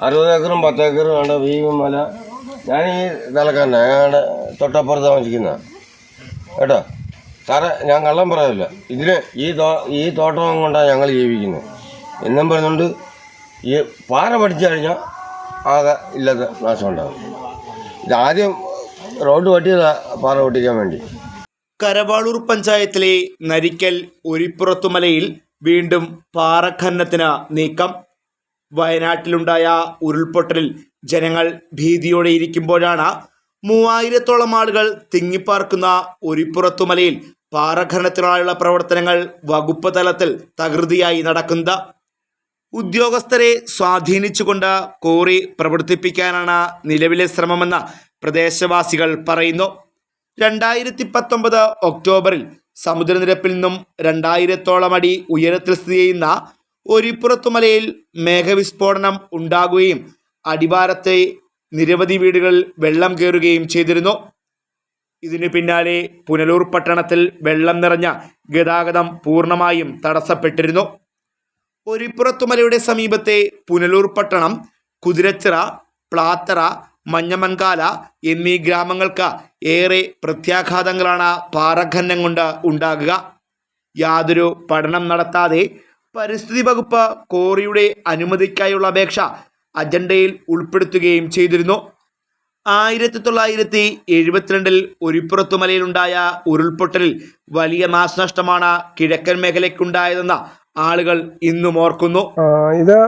60 ഏക്കറും 10 ഏക്കറും ആണ് വീയും മല. ഞാൻ ഈ തലക്കാരനാ, ഞങ്ങളുടെ തൊട്ടപ്പുറത്ത് താമസിക്കുന്ന കേട്ടോ സാറേ. ഞാൻ കള്ളം പറയാറില്ല. ഇതിന് ഈ തോട്ടം കൊണ്ടാണ് ഞങ്ങൾ ജീവിക്കുന്നത് എന്നും പറഞ്ഞുകൊണ്ട് ഈ പാറ പഠിച്ചു കഴിഞ്ഞാൽ ആകെ ഇല്ലാത്ത നാശം ഉണ്ടാകും. ഇതാദ്യം റോഡ് വെട്ടിയതാ പാറ പൊട്ടിക്കാൻ വേണ്ടി. കരവാളൂർ പഞ്ചായത്തിലെ നരിക്കൽ ഒരിപ്പുറത്തുമലയിൽ വീണ്ടും പാറഖനനത്തിന് നീക്കം. വയനാട്ടിലുണ്ടായ ഉരുൾപൊട്ടലിൽ ജനങ്ങൾ ഭീതിയോടെ ഇരിക്കുമ്പോഴാണ് 3000-ഓളം ആളുകൾ തിങ്ങിപ്പാർക്കുന്ന ഒരിപ്പുറത്തുമലയിൽ പാറഖനനത്തിനായുള്ള പ്രവർത്തനങ്ങൾ വകുപ്പ് തലത്തിൽ തകൃതിയായി നടക്കുന്നത്. ഉദ്യോഗസ്ഥരെ സ്വാധീനിച്ചുകൊണ്ട് കോറി പ്രവർത്തിപ്പിക്കാനാണ് നിലവിലെ ശ്രമമെന്ന് പ്രദേശവാസികൾ പറയുന്നു. 2019 ഒക്ടോബറിൽ സമുദ്രനിരപ്പിൽ നിന്നും 2000-ഓളം അടി ഉയരത്തിൽ സ്ഥിതി ചെയ്യുന്ന ഒരിപ്പുറത്തുമലയിൽ മേഘവിസ്ഫോടനം ഉണ്ടാകുകയും അടിവാരത്തെ നിരവധി വീടുകളിൽ വെള്ളം കയറുകയും ചെയ്തിരുന്നു. ഇതിനു പിന്നാലെ പുനലൂർ പട്ടണത്തിൽ വെള്ളം നിറഞ്ഞ ഗതാഗതം പൂർണ്ണമായും തടസ്സപ്പെട്ടിരുന്നു. ഒരിപ്പുറത്തുമലയുടെ സമീപത്തെ പുനലൂർ പട്ടണം, കുതിരച്ചിറ, പ്ലാത്തറ, മഞ്ഞമൻകാല എന്നീ ഗ്രാമങ്ങൾക്ക് ഏറെ പ്രത്യാഘാതങ്ങളാണ് പാറഖനനം കൊണ്ട് ഉണ്ടാകുക. യാതൊരു പഠനം നടത്താതെ പരിസ്ഥിതി വകുപ്പ് കോറിയുടെ അനുമതിക്കായുള്ള അപേക്ഷ അജണ്ടയിൽ ഉൾപ്പെടുത്തുകയും ചെയ്തിരുന്നു. 1972 ഒരിപ്പുറത്തുമലയിലുണ്ടായ ഉരുൾപൊട്ടലിൽ വലിയ നാശനഷ്ടമാണ് കിഴക്കൻ മേഖലയ്ക്കുണ്ടായതെന്ന് ആളുകൾ ഇന്നും ഓർക്കുന്നു. ഇത്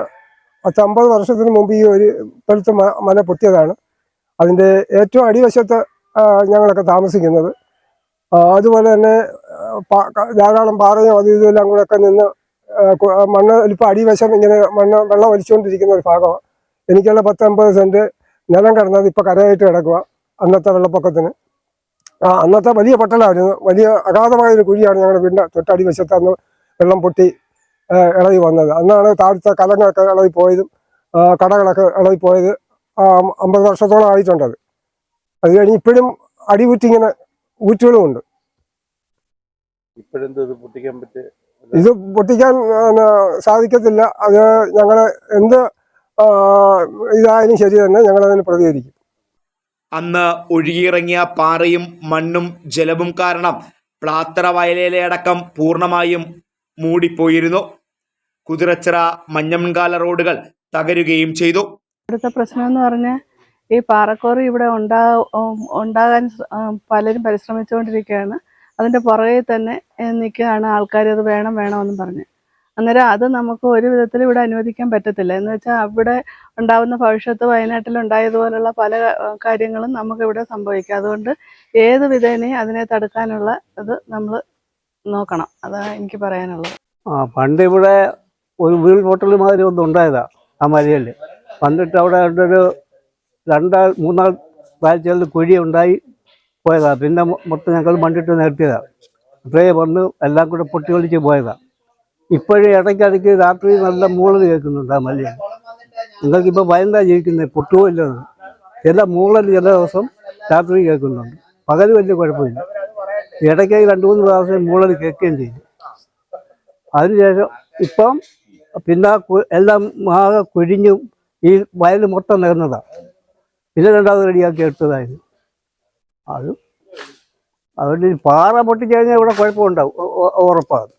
50 വർഷത്തിന് മുമ്പ് ഈ ഒരു ഇപ്പോഴത്തെ മല പൊട്ടിയതാണ്. അതിൻ്റെ ഏറ്റവും അടിവശത്ത് ഞങ്ങളൊക്കെ താമസിക്കുന്നത്. അതുപോലെ തന്നെ ധാരാളം പാറയും അതും ഇതെല്ലാം കൂടെയൊക്കെ നിന്ന് മണ്ണ് ഇപ്പം അടിവശം ഇങ്ങനെ വെള്ളം വലിച്ചുകൊണ്ടിരിക്കുന്ന ഒരു ഭാഗമാണ്. എനിക്കുള്ള 10-50 സെൻറ്റ് നിലം കിടന്നത് ഇപ്പോൾ കരയായിട്ട് കിടക്കുക. അന്നത്തെ വെള്ളപ്പൊക്കത്തിന് അന്നത്തെ വലിയ പൊട്ടലായിരുന്നു. വലിയ അഗാധമായൊരു കുഴിയാണ് ഞങ്ങളുടെ വീടിൻ്റെ തൊട്ടടിവശത്ത് അന്ന് വെള്ളം പൊട്ടി ഇളകി വന്നത്. അന്നാണ് താഴത്തെ കലങ്ങളൊക്കെ ഇളകി പോയതും കടകളൊക്കെ ഇളകി പോയത്. 50 വർഷത്തോളം ആയിട്ടുണ്ടത്. അത് കഴിഞ്ഞ് ഇപ്പോഴും അടിവുറ്റിങ്ങനെ ഊറ്റുകളുമുണ്ട്. ഇത് പൊട്ടിക്കാൻ സാധിക്കത്തില്ല. അത് ഞങ്ങൾ എന്ത് ഇതായാലും ശരി തന്നെ ഞങ്ങളതിന് പ്രതികരിക്കും. അന്ന് ഒഴുകിയിറങ്ങിയ പാറയും മണ്ണും ജലവും കാരണം പ്ലാത്തറ വയലേലയടക്കം പൂർണ്ണമായും മൂടിപ്പോയിരുന്നു. കുതിരച്ചിറ, മഞ്ഞമൻകാല റോഡുകൾ തകരുകയും ചെയ്തു. ഇവിടുത്തെ പ്രശ്നം എന്ന് പറഞ്ഞാൽ ഈ പാറക്കോറി ഇവിടെ ഉണ്ടാകാൻ പലരും പരിശ്രമിച്ചുകൊണ്ടിരിക്കുകയാണ്. അതിൻ്റെ പുറകെ തന്നെ നിൽക്കുകയാണ് ആൾക്കാർ. അത് വേണമെന്ന് പറഞ്ഞ് അന്നേരം അത് നമുക്ക് ഒരു വിധത്തിൽ ഇവിടെ അനുവദിക്കാൻ പറ്റത്തില്ല. എന്ന് വെച്ചാൽ അവിടെ ഉണ്ടാകുന്ന ഭവിഷ്യത്ത് വയനാട്ടിലുണ്ടായതുപോലുള്ള പല കാര്യങ്ങളും നമുക്കിവിടെ സംഭവിക്കാം. അതുകൊണ്ട് ഏത് വിധേനയും അതിനെ തടുക്കാനുള്ള ഇത് നമ്മൾ നോക്കണം. അതാണ് എനിക്ക് പറയാനുള്ളത്. പണ്ട് ഇവിടെ ഒരു ഉരുൾപൊട്ടൽ മാതിരി ഒന്നും ഉണ്ടായതാണ് ആ മലയിൽ. വന്നിട്ട് അവിടെ ഒരു 2-3 താഴ്ചകളിൽ കുഴി ഉണ്ടായി പോയതാണ്. പിന്നെ മൊത്തം ഞങ്ങൾ മണ്ണിട്ട് നിരത്തിയതാണ്. അത്രേ വന്ന് എല്ലാം കൂടെ പൊട്ടിയൊളിച്ച് പോയതാണ്. ഇപ്പോഴും ഇടയ്ക്കിടയ്ക്ക് രാത്രി നല്ല മൂളൽ കേൾക്കുന്നുണ്ട് ആ മലയിൽ. നിങ്ങൾക്കിപ്പോൾ ഭയന്താ ജീവിക്കുന്നത്, പൊട്ടുപോയില്ലെന്ന്. ചില മൂളൽ ചില ദിവസം രാത്രി കേൾക്കുന്നുണ്ട്, പകൽ വലിയ കുഴപ്പമില്ല. ഇടയ്ക്ക് 2-3 പ്രാവശ്യം മൂളൽ കേൾക്കുകയും ചെയ്യും. അതിനുശേഷം ഇപ്പം പിന്നെ എല്ലാം ആകെ കുഴിഞ്ഞും ഈ വയൽ മൊത്തം നികന്നതാണ്. പിന്നെ 2ാമത് റെഡിയാക്കി എടുത്തതായിരുന്നു. അതുകൊണ്ട് പാറ പൊട്ടിക്കഴിഞ്ഞാൽ ഇവിടെ കുഴപ്പമുണ്ടാവും, ഉറപ്പാണ്.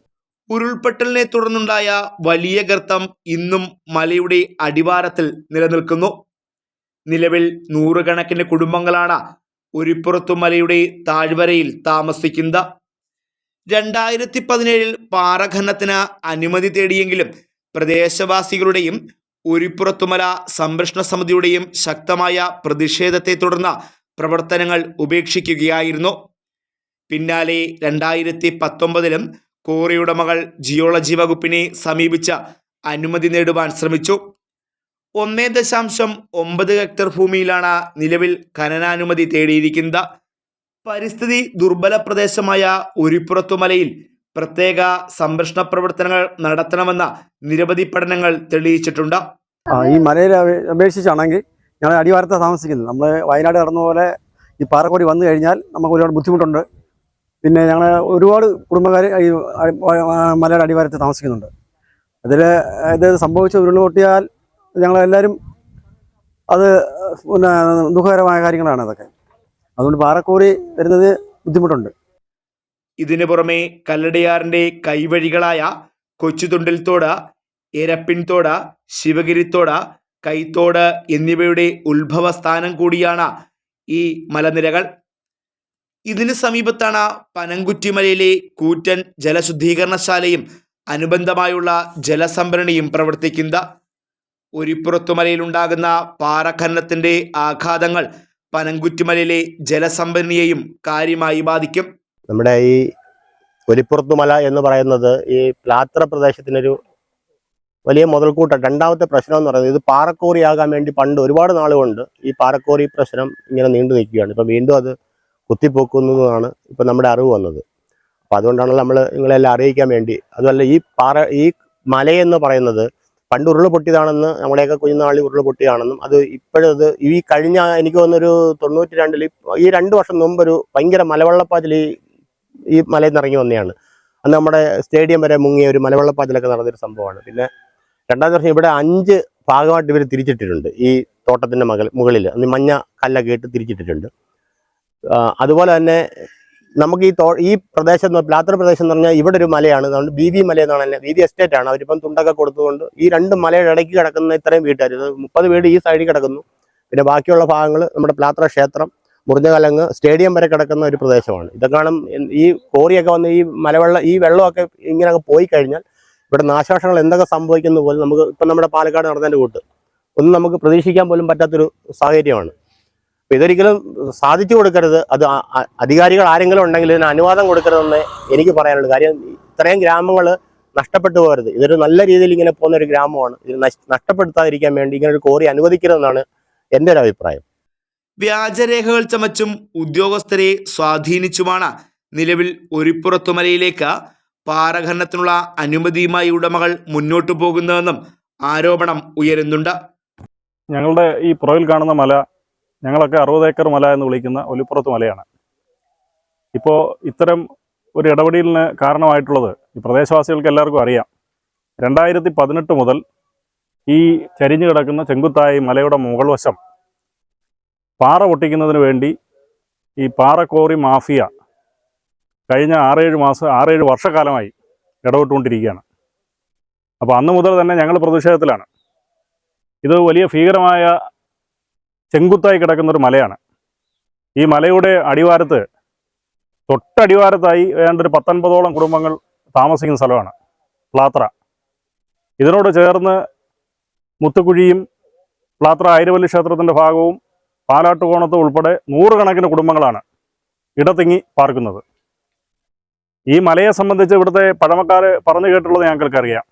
ഉരുൾപൊട്ടലിനെ തുടർന്നുണ്ടായ വലിയ ഗർത്തം ഇന്നും മലയുടെ അടിവാരത്തിൽ നിലനിൽക്കുന്നു. നിലവിൽ 100 കണക്കിന് കുടുംബങ്ങളാണ് ഒരിപ്പുറത്തുമലയുടെ താഴ്വരയിൽ താമസിക്കുന്നത്. 2017 പാറഖനനത്തിന് അനുമതി തേടിയെങ്കിലും പ്രദേശവാസികളുടെയും ഒരിപ്പുറത്തുമല സംരക്ഷണ സമിതിയുടെയും ശക്തമായ പ്രതിഷേധത്തെ തുടർന്ന് പ്രവർത്തനങ്ങൾ ഉപേക്ഷിക്കുകയായിരുന്നു. പിന്നാലെ 2019 കോറി ഉടമകൾ ജിയോളജി വകുപ്പിനെ സമീപിച്ച് അനുമതി നേടുവാൻ ശ്രമിച്ചു. 1.9 ഹെക്ടർ ഭൂമിയിലാണ് നിലവിൽ ഖനനാനുമതി തേടിയിരിക്കുന്നത്. പരിസ്ഥിതി ദുർബല പ്രദേശമായ ഒരിപ്പുറത്തുമലയിൽ പ്രത്യേക സംരക്ഷണ പ്രവർത്തനങ്ങൾ നടത്തണമെന്ന നിരവധി പഠനങ്ങൾ തെളിയിച്ചിട്ടുണ്ട്. ഈ മലയിൽ അപേക്ഷിച്ചാണെങ്കിൽ ഞങ്ങൾ അടിവാരത്താണ് താമസിക്കുന്നത്. നമ്മൾ വയനാട് നടന്ന പോലെ ഈ പാറക്കോടി വന്നു കഴിഞ്ഞാൽ നമുക്ക് ഒരുപാട് ബുദ്ധിമുട്ടുണ്ട്. പിന്നെ ഞങ്ങൾ ഒരുപാട് കുടുംബക്കാർ ഈ മലയുടെ അടിവാരത്ത് താമസിക്കുന്നുണ്ട്. ഇത് സംഭവിച്ച ഉരുൾപൊട്ടിയാൽ ഞങ്ങളെല്ലാവരും അത് പിന്നെ ദുഃഖകരമായ കാര്യങ്ങളാണ് അതൊക്കെ. അതുകൊണ്ട് പാറക്കോറി വരുന്നത് ബുദ്ധിമുട്ടുണ്ട്. ഇതിനു പുറമെ കല്ലടയാറിന്റെ കൈവഴികളായ കൊച്ചുതുണ്ടിൽത്തോട്, എരപ്പിൻതോട്, ശിവഗിരിത്തോട്, കൈത്തോട് എന്നിവയുടെ ഉത്ഭവസ്ഥാനം കൂടിയാണ് ഈ മലനിരകൾ. ഇതിന് സമീപത്താണ് പനംകുറ്റിമലയിലെ കൂറ്റൻ ജലശുദ്ധീകരണശാലയും അനുബന്ധമായുള്ള ജലസംഭരണിയും പ്രവർത്തിക്കുന്നത്. ഒരിപ്പുറത്തുമലയിലുണ്ടാകുന്ന പാറഖനനത്തിന്റെ ആഘാതങ്ങൾ പനംകുറ്റിമലയിലെ ജലസംഭരണിയെയും കാര്യമായി ബാധിക്കും. നമ്മുടെ ഈ ഒലിപ്പുറത്തുമല എന്ന് പറയുന്നത് ഈ പ്ലാത്ര പ്രദേശത്തിനൊരു വലിയ മുതൽക്കൂട്ടാണ്. രണ്ടാമത്തെ പ്രശ്നം എന്ന് പറയുന്നത് ഇത് പാറക്കോറിയാകാൻ വേണ്ടി പണ്ട് ഒരുപാട് നാളുകൊണ്ട് ഈ പാറക്കോറി പ്രശ്നം ഇങ്ങനെ നീണ്ടു നിൽക്കുകയാണ്. ഇപ്പം വീണ്ടും അത് കുത്തിപ്പോക്കുന്നതാണ് ഇപ്പം നമ്മുടെ അറിവ് വന്നത്. അപ്പം അതുകൊണ്ടാണല്ലോ നമ്മൾ നിങ്ങളെല്ലാം അറിയിക്കാൻ വേണ്ടി. അതുമല്ല ഈ മലയെന്ന് പറയുന്നത് പണ്ട് ഉരുള് പൊട്ടിയതാണെന്ന്, നമ്മുടെയൊക്കെ കുഞ്ഞുനാളിൽ ഉരുള് പൊട്ടിയതാണെന്നും, അത് ഇപ്പോഴത് ഈ കഴിഞ്ഞ എനിക്ക് തോന്നുന്നൊരു 92-ൽ ഈ 2 വർഷം മുമ്പൊരു ഭയങ്കര മലവെള്ളപ്പാച്ചിൽ ഈ മലയിൽ നിന്ന് ഇറങ്ങി വന്നതാണ്. അന്ന് നമ്മുടെ സ്റ്റേഡിയം വരെ മുങ്ങിയ ഒരു മലവെള്ളപ്പാച്ചിലൊക്കെ നടന്നൊരു സംഭവമാണ്. പിന്നെ 2-ാമത്തെ വർഷം ഇവിടെ 5 ഭാഗമായിട്ട് ഇവർ തിരിച്ചിട്ടിട്ടുണ്ട്. ഈ തോട്ടത്തിൻ്റെ മുകളിൽ അന്ന് മഞ്ഞ കല്ലൊക്കെ ഇട്ട് തിരിച്ചിട്ടിട്ടുണ്ട്. അതുപോലെ തന്നെ നമുക്ക് ഈ പ്രദേശം പ്ലാത്ര പ്രദേശം എന്ന് പറഞ്ഞാൽ ഇവിടെ ഒരു മലയാണ്. അതുകൊണ്ട് BB മല എന്നാണ്, BB എസ്റ്റേറ്റ് ആണ്. അവരിപ്പം തുണ്ടൊക്കെ കൊടുത്തുകൊണ്ട് ഈ 2 മലയുടെ ഇടയ്ക്ക് കിടക്കുന്ന ഇത്രയും വീട്ടുകാർ 30 വീട് ഈ സൈഡിൽ കിടക്കുന്നു. പിന്നെ ബാക്കിയുള്ള ഭാഗങ്ങൾ നമ്മുടെ പ്ലാത്ര ക്ഷേത്രം, മുറിഞ്ഞകലങ്ങ്, സ്റ്റേഡിയം വരെ കിടക്കുന്ന ഒരു പ്രദേശമാണ്. ഇതൊക്കെ ഈ കോറിയൊക്കെ വന്ന് ഈ വെള്ളമൊക്കെ ഇങ്ങനെ പോയി കഴിഞ്ഞാൽ ഇവിടെ നാശനഷ്ടങ്ങൾ എന്തൊക്കെ സംഭവിക്കുന്ന പോലും നമുക്ക് ഇപ്പം നമ്മുടെ പാലക്കാട് നടന്നതിൻ്റെ കൂട്ട് ഒന്നും നമുക്ക് പ്രതീക്ഷിക്കാൻ പോലും പറ്റാത്തൊരു സാഹചര്യമാണ്. അപ്പം ഇതൊരിക്കലും സാധിച്ചു കൊടുക്കരുത്. അത് അധികാരികൾ ആരെങ്കിലും ഉണ്ടെങ്കിൽ ഇതിന് അനുവാദം കൊടുക്കരുതെന്ന് എനിക്ക് പറയാനുള്ളൂ. കാര്യം ഇത്രയും ഗ്രാമങ്ങൾ നഷ്ടപ്പെട്ടു പോകരുത്. ഇതൊരു നല്ല രീതിയിൽ ഇങ്ങനെ പോകുന്ന ഒരു ഗ്രാമമാണ്. ഇത് നഷ്ടപ്പെടുത്താതിരിക്കാൻ വേണ്ടി ഇങ്ങനെ ഒരു കോറി അനുവദിക്കരുതെന്നാണ് എൻ്റെ ഒരു അഭിപ്രായം. വ്യാജരേഖകൾ ചമച്ചും ഉദ്യോഗസ്ഥരെ സ്വാധീനിച്ചുമാണ് നിലവിൽ ഒരിപ്പുറത്തുമലയിലേക്ക് പാറഖനനത്തിനുള്ള അനുമതിയുമായി ഉടമകൾ മുന്നോട്ടു പോകുന്നതെന്നും ആരോപണം ഉയരുന്നുണ്ട്. ഞങ്ങളുടെ ഈ പുറകിൽ കാണുന്ന മല ഞങ്ങളൊക്കെ 60 ഏക്കർ മല എന്ന് വിളിക്കുന്ന ഒലിപ്പുറത്ത് മലയാണ്. ഇപ്പോൾ ഇത്തരം ഒരു ഇടപെടലിന് കാരണമായിട്ടുള്ളത് ഈ പ്രദേശവാസികൾക്ക് എല്ലാവർക്കും അറിയാം. 2018 മുതൽ ഈ ചരിഞ്ഞു കിടക്കുന്ന ചെങ്കുത്തായ മലയുടെ മുകൾ വശം പാറ പൊട്ടിക്കുന്നതിന് വേണ്ടി ഈ പാറക്കോറി മാഫിയ കഴിഞ്ഞ 6-7 വർഷക്കാലമായി ഇടപെട്ടുകൊണ്ടിരിക്കുകയാണ്. അപ്പോൾ അന്ന് മുതൽ തന്നെ ഞങ്ങൾ പ്രതിഷേധത്തിലാണ്. ഇത് വലിയ ഭീകരമായ ചെങ്കുത്തായി കിടക്കുന്നൊരു മലയാണ്. ഈ മലയുടെ അടിവാരത്ത് തൊട്ടടിവാരത്തായി ഏതാണ്ട് ഒരു 19ഓളം കുടുംബങ്ങൾ താമസിക്കുന്ന സ്ഥലമാണ് പ്ലാത്ര. ഇതിനോട് ചേർന്ന് മുത്തുക്കുഴിയും പ്ലാത്ര ആയിരവല്ലി ക്ഷേത്രത്തിൻ്റെ ഭാഗവും പാലാട്ടുകോണത്തും ഉൾപ്പെടെ 100 കണക്കിന് കുടുംബങ്ങളാണ് ഇടതിങ്ങി പാർക്കുന്നത്. ഈ മലയെ സംബന്ധിച്ച് ഇവിടുത്തെ പഴമക്കാർ പറഞ്ഞു കേട്ടുള്ളത് ഞങ്ങൾക്കറിയാം.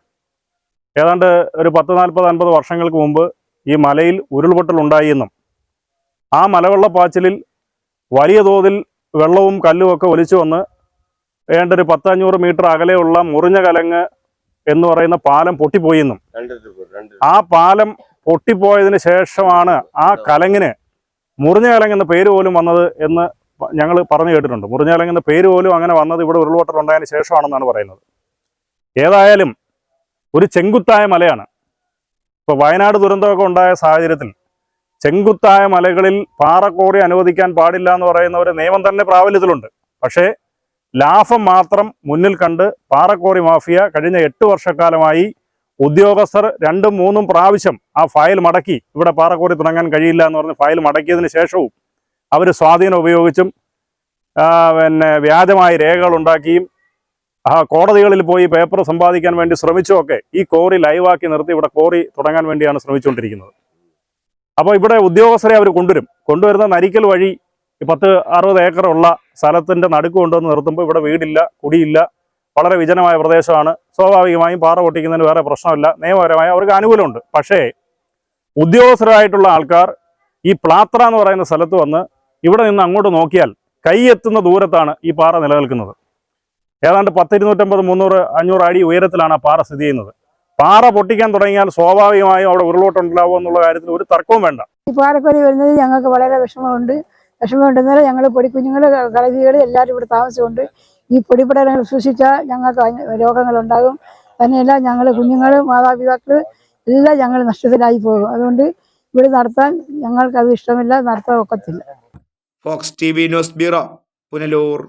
ഏതാണ്ട് ഒരു 10-40-50 വർഷങ്ങൾക്ക് മുമ്പ് ഈ മലയിൽ ഉരുൾപൊട്ടൽ ഉണ്ടായി എന്നും ആ മലവെള്ളപ്പാച്ചിലിൽ വലിയ തോതിൽ വെള്ളവും കല്ലും ഒക്കെ ഒലിച്ചു വന്ന് ഏതാണ്ട് ഒരു 10-500 മീറ്റർ അകലെയുള്ള മുറിഞ്ഞകലങ്ങ് എന്ന് പറയുന്ന പാലം പൊട്ടിപ്പോയെന്നും ആ പാലം പൊട്ടിപ്പോയതിന് ശേഷമാണ് ആ കലങ്ങിന് മുറിഞ്ഞകലങ്ങെന്ന പേര് പോലും വന്നത് എന്ന് ഞങ്ങൾ പറഞ്ഞു കേട്ടിട്ടുണ്ട്. മുറിഞ്ഞകലങ്ങെന്ന പേര് പോലും അങ്ങനെ വന്നത് ഇവിടെ ഉരുൾപൊട്ടൽ ഉണ്ടായതിന് ശേഷമാണെന്നാണ് പറയുന്നത്. ഏതായാലും ഒരു ചെങ്കുത്തായ മലയാണ്. ഇപ്പോൾ വയനാട് ദുരന്തമൊക്കെ ഉണ്ടായ സാഹചര്യത്തിൽ ചെങ്കുത്തായ മലകളിൽ പാറക്കോറി അനുവദിക്കാൻ പാടില്ല എന്ന് പറയുന്ന ഒരു നിയമം തന്നെ പ്രാബല്യത്തിലുണ്ട്. പക്ഷേ ലാഭം മാത്രം മുന്നിൽ കണ്ട് പാറക്കോറി മാഫിയ കഴിഞ്ഞ 8 വർഷക്കാലമായി ഉദ്യോഗസ്ഥർ 2-3 പ്രാവശ്യം ആ ഫയൽ മടക്കി ഇവിടെ പാറക്കോറി തുടങ്ങാൻ കഴിയില്ല എന്ന് പറഞ്ഞ് ഫയൽ മടക്കിയതിന് ശേഷവും അവർ സ്വാധീനം ഉപയോഗിച്ചും വ്യാജമായ രേഖകൾ ഉണ്ടാക്കിയും കോടതികളിൽ പോയി പേപ്പർ സമ്പാദിക്കാൻ വേണ്ടി ശ്രമിച്ചുമൊക്കെ ഈ കോറി ലൈവാക്കി നിർത്തി ഇവിടെ കോറി തുടങ്ങാൻ വേണ്ടിയാണ് ശ്രമിച്ചുകൊണ്ടിരിക്കുന്നത്. അപ്പോൾ ഇവിടെ ഉദ്യോഗസ്ഥരെ അവർ കൊണ്ടുവരുന്ന നരിക്കൽ വഴി 10-60 ഏക്കറുള്ള സ്ഥലത്തിൻ്റെ നടുക്ക് കൊണ്ടുവന്ന് നിർത്തുമ്പോൾ ഇവിടെ വീടില്ല, കുടിയില്ല, വളരെ വിജനമായ പ്രദേശമാണ്. സ്വാഭാവികമായും പാറ പൊട്ടിക്കുന്നതിന് വേറെ പ്രശ്നമില്ല, നിയമപരമായ അവർക്ക് അനുകൂലമുണ്ട്. പക്ഷേ ഉദ്യോഗസ്ഥരായിട്ടുള്ള ആൾക്കാർ ഈ പ്ലാത്ര എന്ന് പറയുന്ന സ്ഥലത്ത് വന്ന് ഇവിടെ നിന്ന് അങ്ങോട്ട് നോക്കിയാൽ കൈയെത്തുന്ന ദൂരത്താണ് ഈ പാറ നിലനിൽക്കുന്നത്. ഏതാണ്ട് 10, 250, 300, 500 അടി ഉയരത്തിലാണ് ആ പാറ സ്ഥിതി ചെയ്യുന്നത്. പാറ പൊട്ടിക്കാൻ തുടങ്ങിയാൽ സ്വാഭാവികമായും അവിടെ ഉരുളോട്ടുണ്ടാവും എന്നുള്ള കാര്യത്തിൽ ഒരു തർക്കവും വേണ്ട. ഈ പാറക്കോറി വരുന്നത് ഞങ്ങൾക്ക് വളരെ വിഷമമുണ്ടെന്നാൽ ഞങ്ങൾ പൊടിക്കുഞ്ഞുങ്ങൾ, കളവികൾ എല്ലാവരും ഇവിടെ താമസിച്ചുകൊണ്ട് ഈ പൊടിപടലങ്ങൾ സൂക്ഷിച്ചാൽ ഞങ്ങൾക്ക് രോഗങ്ങളുണ്ടാകും. തന്നെയല്ല ഞങ്ങൾ കുഞ്ഞുങ്ങൾ, മാതാപിതാക്കൾ എല്ലാം ഞങ്ങൾ നഷ്ടത്തിലായി പോകും. അതുകൊണ്ട് ഇവിടെ നടത്താൻ ഞങ്ങൾക്കത് ഇഷ്ടമില്ല, നടത്താൻ ഒക്കത്തില്ല. Fox TV news bureau, Punalur.